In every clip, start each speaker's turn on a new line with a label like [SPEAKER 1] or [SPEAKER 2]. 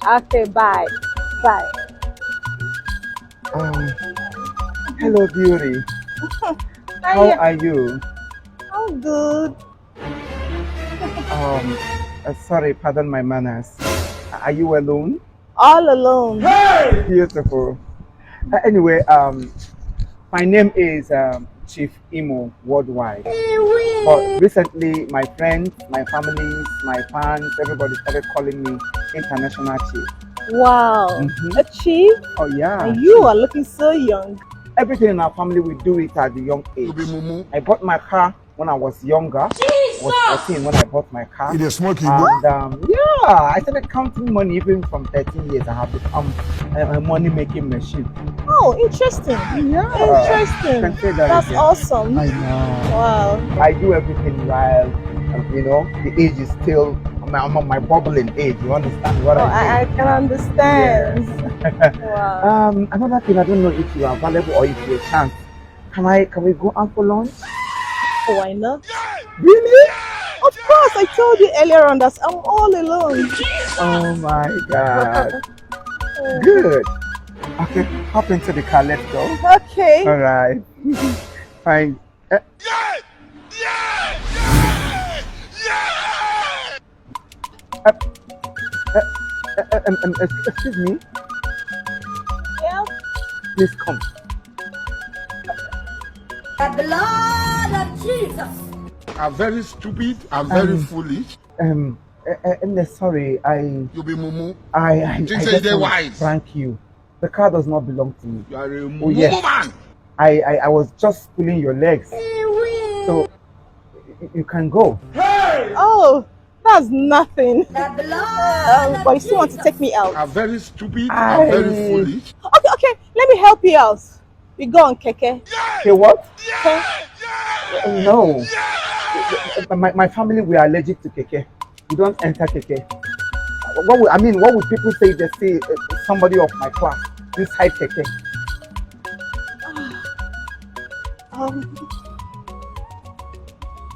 [SPEAKER 1] Okay, bye. Bye.
[SPEAKER 2] Um, hello, beauty. How
[SPEAKER 1] Hiya.
[SPEAKER 2] are you?
[SPEAKER 1] I'm good.
[SPEAKER 2] Sorry, pardon my manners. Are you alone?
[SPEAKER 1] All alone.
[SPEAKER 2] Beautiful. Anyway, my name is Chief Imo Worldwide. But recently, my friends, my families, my fans, everybody started calling me International Chief.
[SPEAKER 1] Wow.
[SPEAKER 2] Mhm.
[SPEAKER 1] A chief?
[SPEAKER 2] Oh yeah.
[SPEAKER 1] And you are looking so young.
[SPEAKER 2] Everything in our family, we do it at the young age. I bought my car when I was younger. I was 14 when I bought my car.
[SPEAKER 3] It is smoking.
[SPEAKER 2] And yeah, I started counting money even from 13 years. I have become a money-making machine.
[SPEAKER 1] Oh, interesting.
[SPEAKER 2] Yeah.
[SPEAKER 1] Interesting.
[SPEAKER 2] Can say that
[SPEAKER 1] That's
[SPEAKER 2] again.
[SPEAKER 1] awesome.
[SPEAKER 2] I know.
[SPEAKER 1] Wow.
[SPEAKER 2] I do everything while, the age is still, I'm on my bubbling age. You understand what
[SPEAKER 1] I can understand.
[SPEAKER 2] Yes.
[SPEAKER 1] Wow.
[SPEAKER 2] Another thing, I don't know if you are available or if you have a chance. Can we go out for lunch?
[SPEAKER 1] Why not?
[SPEAKER 2] Really?
[SPEAKER 1] Of course, I told you earlier on that I'm all alone.
[SPEAKER 2] Oh my God. Good. Okay, hop into the car. Let's go.
[SPEAKER 1] Okay.
[SPEAKER 2] All right. Fine. Excuse me.
[SPEAKER 1] Yeah.
[SPEAKER 2] Please come.
[SPEAKER 4] The blood of Jesus.
[SPEAKER 3] I'm very stupid. I'm very foolish.
[SPEAKER 2] Sorry,
[SPEAKER 3] You be mumu.
[SPEAKER 2] I
[SPEAKER 3] Think say
[SPEAKER 2] just
[SPEAKER 3] they
[SPEAKER 2] want to
[SPEAKER 3] wise.
[SPEAKER 2] prank you. The car does not belong to me.
[SPEAKER 3] You are a
[SPEAKER 2] Oh
[SPEAKER 3] mumu
[SPEAKER 2] yes.
[SPEAKER 3] man.
[SPEAKER 2] I was just pulling your legs, so you can go.
[SPEAKER 1] Oh, that's nothing.
[SPEAKER 4] The blood
[SPEAKER 1] But you still want to take me out?
[SPEAKER 3] I'm very stupid. I'm very foolish.
[SPEAKER 1] Okay. Let me help you out. We go on keke.
[SPEAKER 2] Okay, what?
[SPEAKER 1] Okay.
[SPEAKER 2] No. My family, we are allergic to keke. We don't enter keke. What would people say if they see somebody of my class inside keke?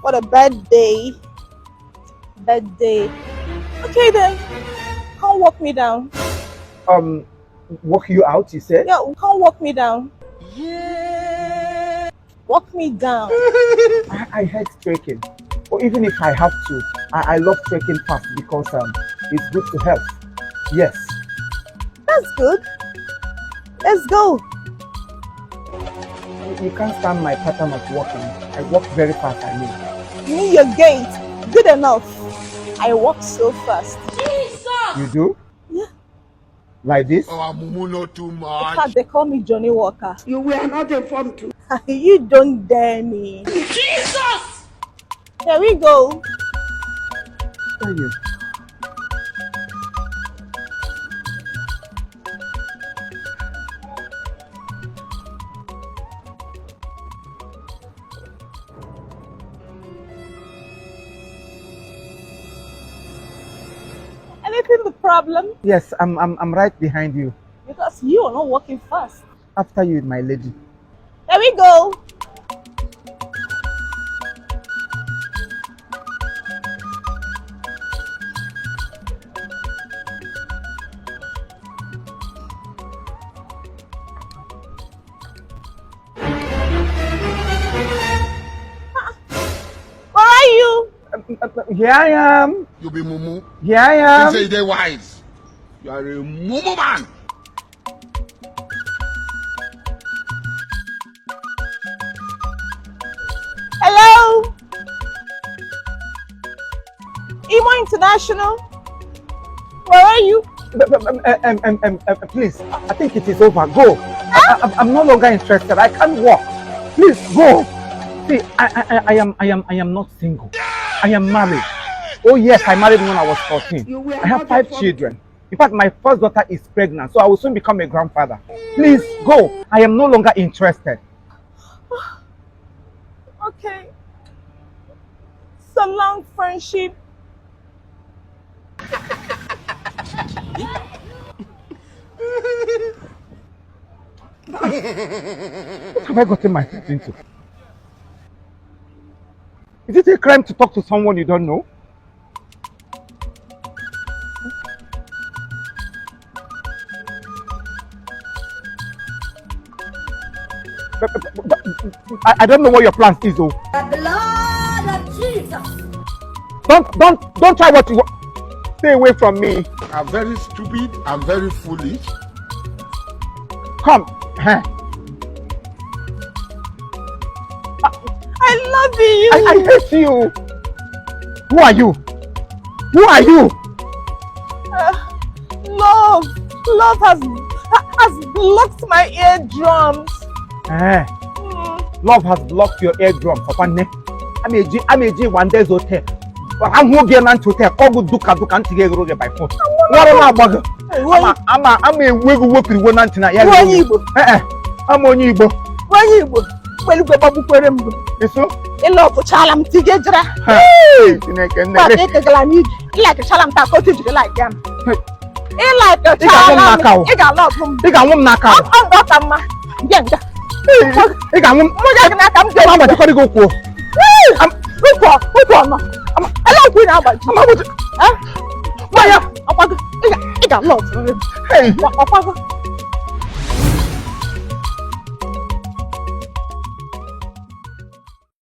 [SPEAKER 1] What a bad day. Bad day. Okay then. Come walk me down.
[SPEAKER 2] Walk you out, you said?
[SPEAKER 1] Yeah, come walk me down. Yeah. Walk me down.
[SPEAKER 2] I hate trekking. Or even if I have to, I love trekking fast because it's good to health. Yes.
[SPEAKER 1] That's good. Let's go.
[SPEAKER 2] You can't stand my pattern of walking. I walk very fast, I mean.
[SPEAKER 1] You mean your gait? Good enough. I walk so fast.
[SPEAKER 2] You do?
[SPEAKER 1] Yeah.
[SPEAKER 2] Like this?
[SPEAKER 3] Oh, mumu not too
[SPEAKER 1] In
[SPEAKER 3] much.
[SPEAKER 1] fact, they call me Johnny Walker.
[SPEAKER 4] You were not informed to.
[SPEAKER 1] You don't dare me.
[SPEAKER 3] Jesus!
[SPEAKER 1] Here we go.
[SPEAKER 2] Tell you.
[SPEAKER 1] Anything the problem?
[SPEAKER 2] Yes, I'm right behind you.
[SPEAKER 1] Because you are not walking fast.
[SPEAKER 2] After you, my lady.
[SPEAKER 1] There we go. Where are you?
[SPEAKER 2] Here I am.
[SPEAKER 3] You be mumu.
[SPEAKER 2] Here I am.
[SPEAKER 3] Think say they wise. You are a mumu man.
[SPEAKER 1] Hello? Imo International? Where are you?
[SPEAKER 2] Please, I think it is over. Go. I'm no longer interested. I can't walk. Please go. See, I am not single. I am married. Oh yes, I married when I was 14. I have 5 children. In fact, my first daughter is pregnant, so I will soon become a grandfather. Please go. I am no longer interested.
[SPEAKER 1] Okay. So long friendship.
[SPEAKER 2] What have I gotten myself into? Is it a crime to talk to someone you don't know? I don't know what your plan is, though.
[SPEAKER 4] The blood of Jesus.
[SPEAKER 2] Don't try what you want. Stay away from me.
[SPEAKER 3] I'm very stupid. I'm very foolish.
[SPEAKER 2] Come.
[SPEAKER 1] I love you.
[SPEAKER 2] I hate you. Who are you? Who are you?
[SPEAKER 1] Love has blocked my eardrums.
[SPEAKER 2] Love has blocked your eardrum. I'm a one day's hotel. I'm going to hotel. All good duka and by phone. What am I about? I'm a wiggle working one anti. I'm on Igbo.
[SPEAKER 1] Why Igbo? Well, go babu kwerembo.
[SPEAKER 2] Eso?
[SPEAKER 1] Elo ko chalam tigejra.
[SPEAKER 2] Hey, tineke
[SPEAKER 1] But
[SPEAKER 2] nere.
[SPEAKER 1] take a glamid. Like a chalam ta ko tiju like them. Like a
[SPEAKER 2] chalam.
[SPEAKER 1] Ega love him.
[SPEAKER 2] Ega wum naka.
[SPEAKER 1] I'm got a ma. Yenga.
[SPEAKER 2] Ega wum.
[SPEAKER 1] Moja na kam
[SPEAKER 2] I'm about to go go.
[SPEAKER 1] I'm who no. I like when about.
[SPEAKER 2] I'm about to.
[SPEAKER 1] Huh? Why ya? Ega love him.
[SPEAKER 2] Hey.
[SPEAKER 1] Opago.